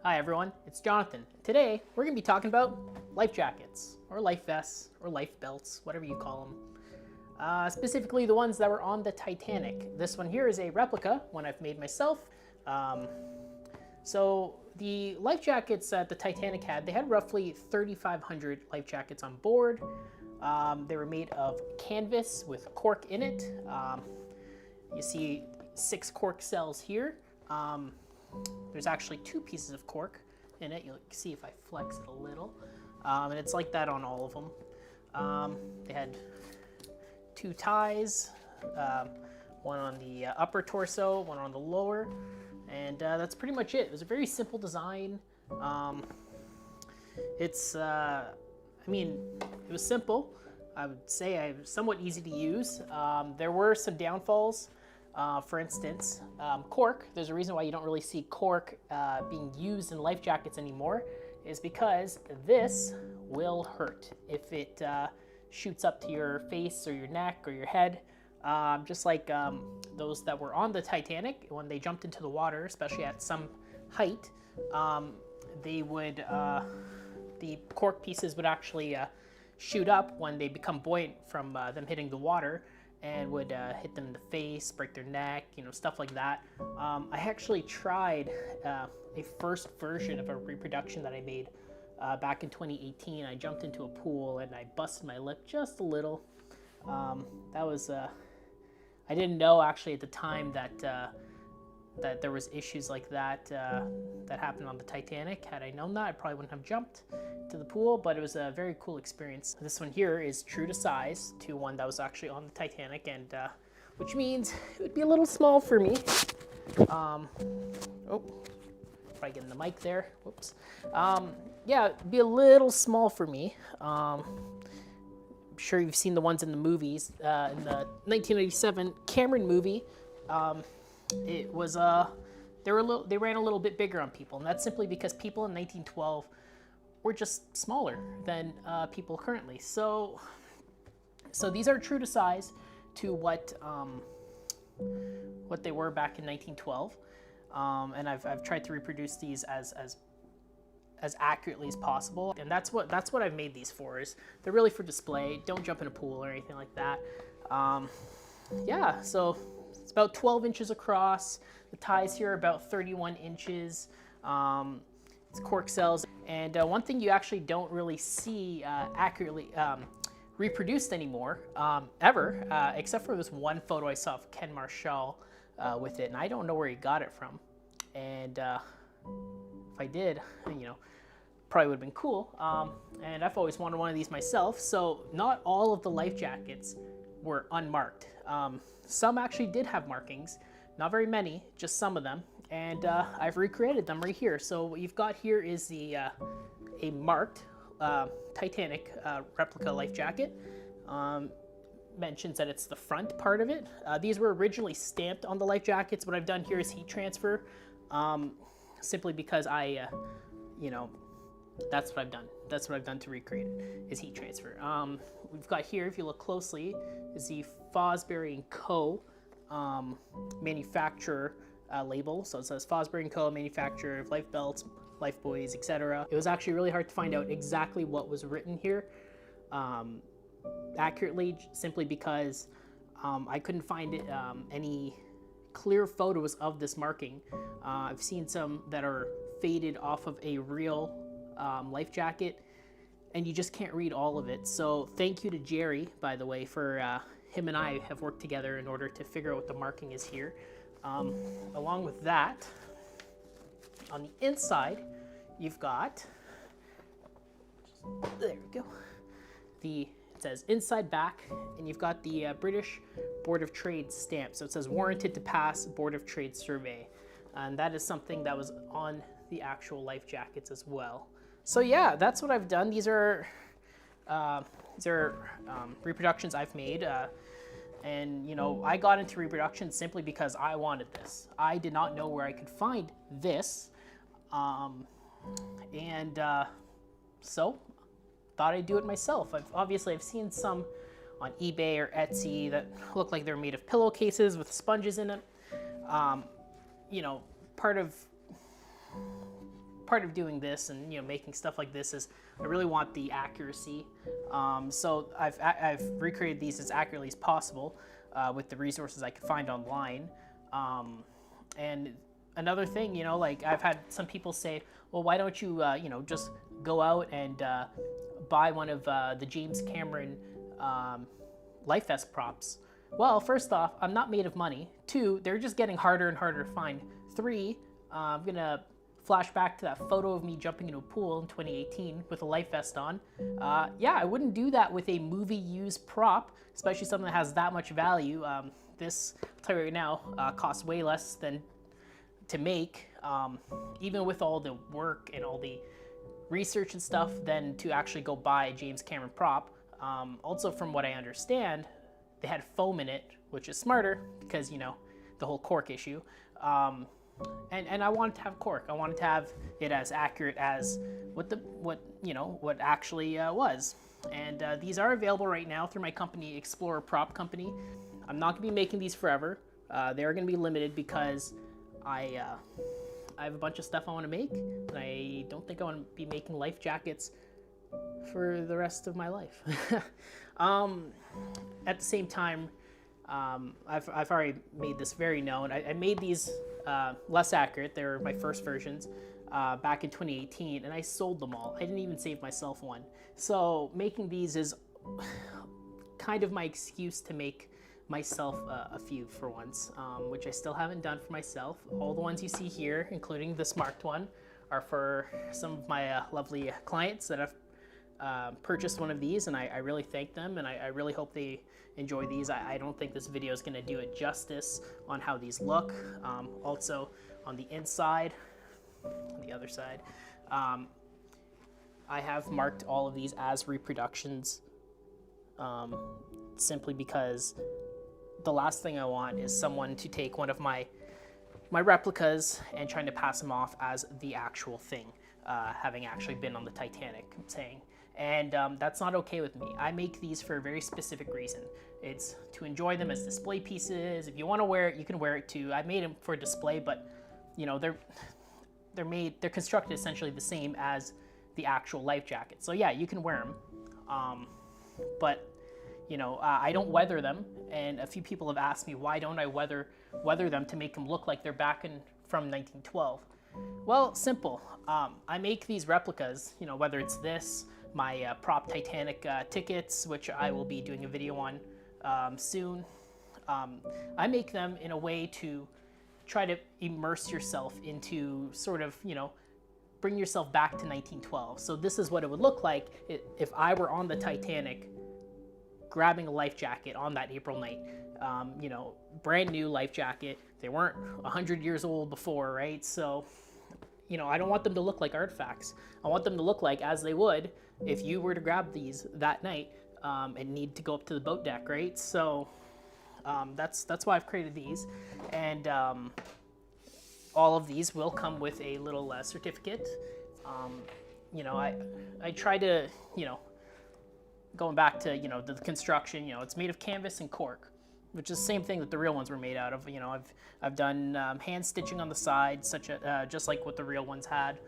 Hi everyone, it's Jonathan. Today we're going to be talking about life jackets, or life vests, or life belts, whatever you call them. Specifically the ones that were on the Titanic. This one here is a replica, one I've made myself. So the life jackets that the Titanic had, they had roughly 3,500 life jackets on board. They were made of canvas with cork in it. You see 6 cork cells here. There's actually 2 pieces of cork in it. You'll see if I flex it a little. And it's like that on all of them. They had 2 ties, one on the upper torso, one on the lower, and that's pretty much it. It was a very simple design. It was simple. I would say it was somewhat easy to use. There were some downfalls. For instance, cork. There's a reason why you don't really see cork being used in life jackets anymore, is because this will hurt if it shoots up to your face or your neck or your head. Just like those that were on the Titanic, when they jumped into the water, especially at some height, the cork pieces would actually shoot up when they become buoyant from them hitting the water, and would hit them in the face, break their neck, stuff like that. I actually tried a first version of a reproduction that I made back in 2018. I jumped into a pool and I busted my lip just a little. That was, I didn't know actually at the time that there was issues like that that happened on the Titanic. Had I known that, I probably wouldn't have jumped to the pool, but it was a very cool experience. This one here is true to size to one that was actually on the Titanic, and which means it would be a little small for me. Probably getting the mic there. Whoops. Yeah, it'd be a little small for me. I'm sure you've seen the ones in the movies. In the 1987 Cameron movie, it was they ran a little bit bigger on people, and that's simply because people in 1912 were just smaller than people currently. So these are true to size to what they were back in 1912, and I've tried to reproduce these as accurately as possible, and that's what I've made these for. Is they're really for display. Don't jump in a pool or anything like that. Yeah, so it's about 12 inches across. The ties here are about 31 inches. It's cork cells. And one thing you actually don't really see accurately reproduced anymore, ever, except for this one photo I saw of Ken Marshall with it, and I don't know where he got it from. And if I did, probably would have been cool. And I've always wanted one of these myself. So not all of the life jackets were unmarked. Some actually did have markings, not very many, just some of them, and I've recreated them right here. So what you've got here is a marked Titanic replica life jacket. Mentions that it's the front part of it. These were originally stamped on the life jackets. What I've done here is heat transfer, simply because that's what I've done. That's what I've done to recreate it, is heat transfer. We've got here, if you look closely, is the Fosbury & Co. Manufacturer label. So it says Fosbury & Co. manufacturer of life belts, life buoys, etc. It was actually really hard to find out exactly what was written here accurately, simply because I couldn't find any clear photos of this marking. I've seen some that are faded off of a real life jacket, and you just can't read all of it. So thank you to Jerry, by the way, for him and I have worked together in order to figure out what the marking is here. Along with that, on the inside, you've got, there we go, it says inside back, and you've got the British Board of Trade stamp. So it says warranted to pass Board of Trade survey, and that is something that was on the actual life jackets as well. So yeah, that's what I've done. These are reproductions I've made, and I got into reproduction simply because I wanted this. I did not know where I could find this, so thought I'd do it myself. I've seen some on eBay or Etsy that look like they're made of pillowcases with sponges in it. Part of part of doing this and making stuff like this is I really want the accuracy. So I've recreated these as accurately as possible with the resources I could find online. And another thing, like I've had some people say, well, why don't you just go out and buy one of the James Cameron Lifebelt props. Well, first off, I'm not made of money. 2, they're just getting harder and harder to find. 3, I'm gonna flash back to that photo of me jumping into a pool in 2018 with a life vest on. Yeah, I wouldn't do that with a movie used prop, especially something that has that much value. This, I'll tell you right now, costs way less than to make, even with all the work and all the research and stuff, than to actually go buy a James Cameron prop. Also, from what I understand, they had foam in it, which is smarter because, the whole cork issue. And I wanted to have cork. I wanted to have it as accurate as what actually was. And these are available right now through my company, Explorer Prop Company. I'm not gonna be making these forever. They are gonna be limited because I have a bunch of stuff I want to make, and I don't think I want to be making life jackets for the rest of my life. At the same time, I've already made this very known. I made these less accurate. They were my first versions back in 2018, and I sold them all. I didn't even save myself one. So making these is kind of my excuse to make myself a few for once, which I still haven't done for myself. All the ones you see here, including this marked one, are for some of my lovely clients that have purchased one of these, and I really thank them, and I really hope they enjoy these. I don't think this video is going to do it justice on how these look. Also on the inside, on the other side, I have marked all of these as reproductions, simply because the last thing I want is someone to take one of my replicas and trying to pass them off as the actual thing, having actually been on the Titanic, I'm saying. And that's not okay with me. I make these for a very specific reason. It's to enjoy them as display pieces. If you want to wear it, you can wear it too. I made them for display, but they're constructed essentially the same as the actual life jacket. So yeah, you can wear them, but I don't weather them, and a few people have asked me, why don't I weather them to make them look like they're back from 1912? Well, simple. I make these replicas, whether it's this, my prop Titanic tickets, which I will be doing a video on soon. I make them in a way to try to immerse yourself into sort of, bring yourself back to 1912. So this is what it would look like if I were on the Titanic grabbing a life jacket on that April night. Brand new life jacket. They weren't 100 years old before, right? So, I don't want them to look like artifacts. I want them to look like as they would if you were to grab these that night and need to go up to the boat deck, right? So that's why I've created these. And all of these will come with a little certificate. I try to, going back to, the construction, it's made of canvas and cork, which is the same thing that the real ones were made out of. I've done hand stitching on the side, just like what the real ones had.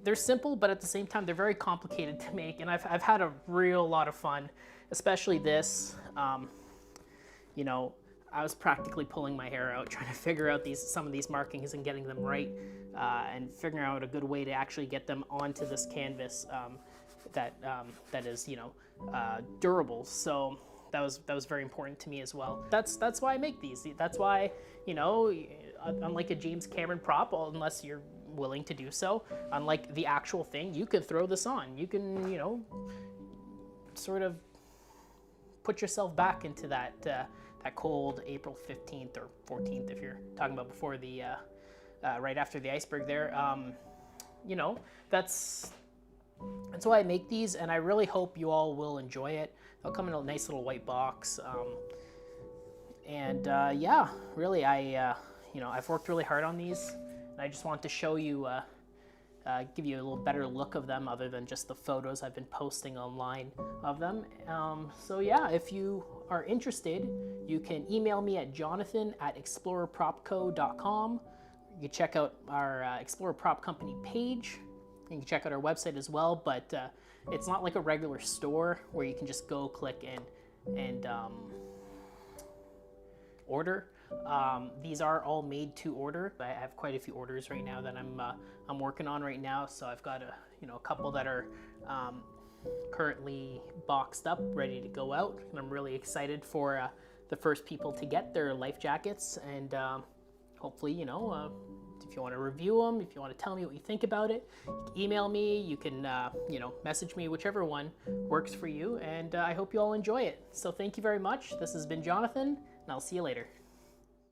They're simple, but at the same time, they're very complicated to make, and I've had a real lot of fun, especially this. I was practically pulling my hair out trying to figure out some of these markings and getting them right, and figuring out a good way to actually get them onto this canvas that is durable. So that was very important to me as well. That's why I make these. That's why, unlike a James Cameron prop, unless you're willing to do so, unlike the actual thing, you can throw this on. You can sort of put yourself back into that cold April 15th or 14th, if you're talking about before the right after the iceberg there. That's why I make these, and I really hope you all will enjoy it. They'll come in a nice little white box, yeah, really, I've worked really hard on these, and I just want to show you, give you a little better look of them other than just the photos I've been posting online of them. So yeah, if you are interested, you can email me at jonathan@explorerpropco.com. You can check out our Explorer Prop Company page. You can check out our website as well, but it's not like a regular store where you can just go click and order. These are all made to order. I have quite a few orders right now that I'm working on right now. So I've got a couple that are currently boxed up, ready to go out, and I'm really excited for the first people to get their life jackets. And hopefully, if you want to review them, if you want to tell me what you think about it, you can email me, you can message me, whichever one works for you. And I hope you all enjoy it. So thank you very much. This has been Jonathan, and I'll see you later.